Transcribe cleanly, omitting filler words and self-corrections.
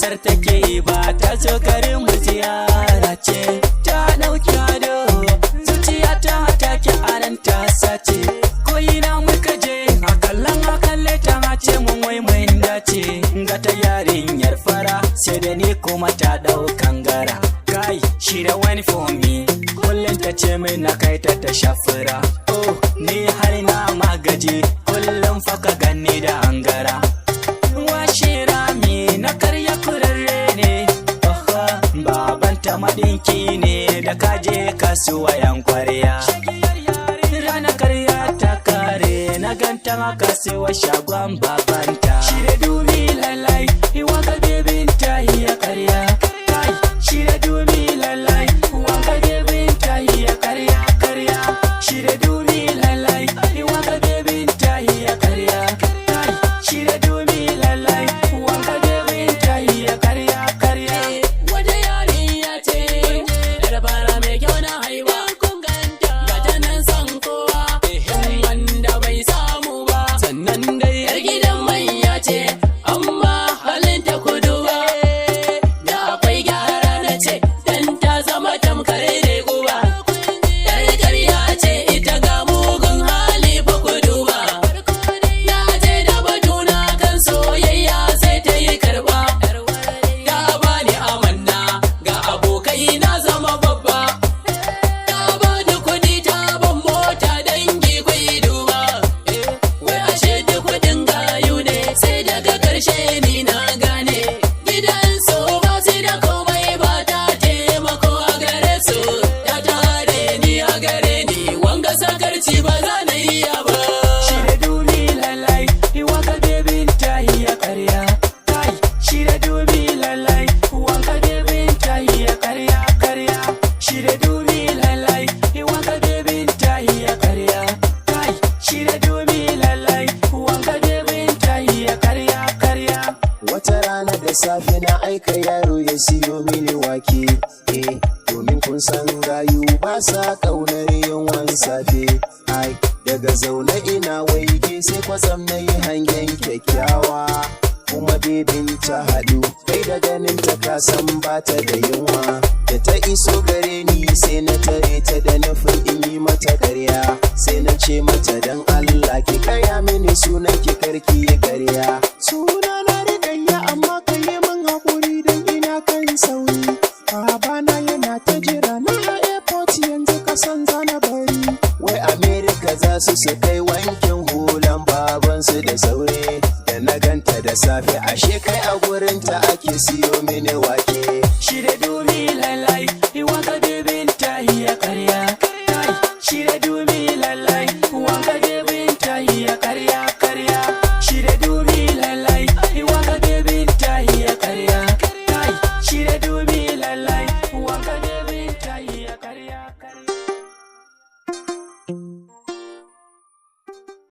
Masar take yi ba ta zo garin mu ziyara ce. Ta ɗauki ado zuciya ta take aran ta sace. Ko ina muka je a kalle ta ce mun wai mun dace. Ga ta yarinyar fara sai da ni kuma ta ɗaukan gara. Kai shi da wani for me kullum ta ce min na kai ta shafura. Oh ni har na magaji kullum fa ka ganni da angara. Washe rami na karya kurarre ne. Babanta madinki ne da kaje kasuwa yan kwarya. Rana karya ta kare na ganta a kasuwa shagon babanta. Shi da dubi lalai waka bebinta iya karya. Kai shi da dubi lalai waka bebinta iya karya. Shi da dubi lalai waka bebinta iya karya. Kai shi da dubi lalai waka bebinta iya karya. Wata yarinya ce yar fara mai kyau na haihuwa. Ga ta nan son kowa wanda bai samu ba. Sannan dai yar gidan manya ce amma halin ta kuduwa. Da akwai gyara na ce dan ta zama tamkar da guba. Yar karya ce ita ga mugun hali fa kuduwa. Na je da batuna kan soyayya sai ta yi karba. Ta bani amanna ga abokai na zama babba. Ta bani kudi ta ban mota dangi kwai duba. Wai ashe duk kudin gayu ne sai daga karshe ni na gane. Gidan su ba su da komai ba ta taimako a gare su. Ta tare ni a gare ni wanga sakarci ba za na iya ba. Shi da dubi lalai waka bebinta iya karya. Kai shi da dubi lalai waka bebinta iya karya. Shi da dubi lalai waka bebinta iya karya. Kai shi da dubi lalai waka bebinta iya karya. Wata rana da safe na aika yaro ya siyo mini wake. Domin kun san gayu ba sa ƙaunar yawan safe. Ai daga zaune ina waige sai kwatsam na yi hangen kyakkyawa. Kuma bebin ta haɗu kai da ganin ta kasan bata da yunwa. Da ta iso gare ni sai na tare ta da nufin in yi mata karya. Sai na ce mata dan Allah ki karya mini sunan ki karki ya karya. Suna na Rukayya amma ka yi min haƙuri don ina kan sauri. Babana yana ta jira na a airport yanzu kasan zana bari. Wai America za su kai wankin hulan babansu da saure. Da na ganta da safe ashe kai a gurinta ake siyo mini wake. Shi da dubi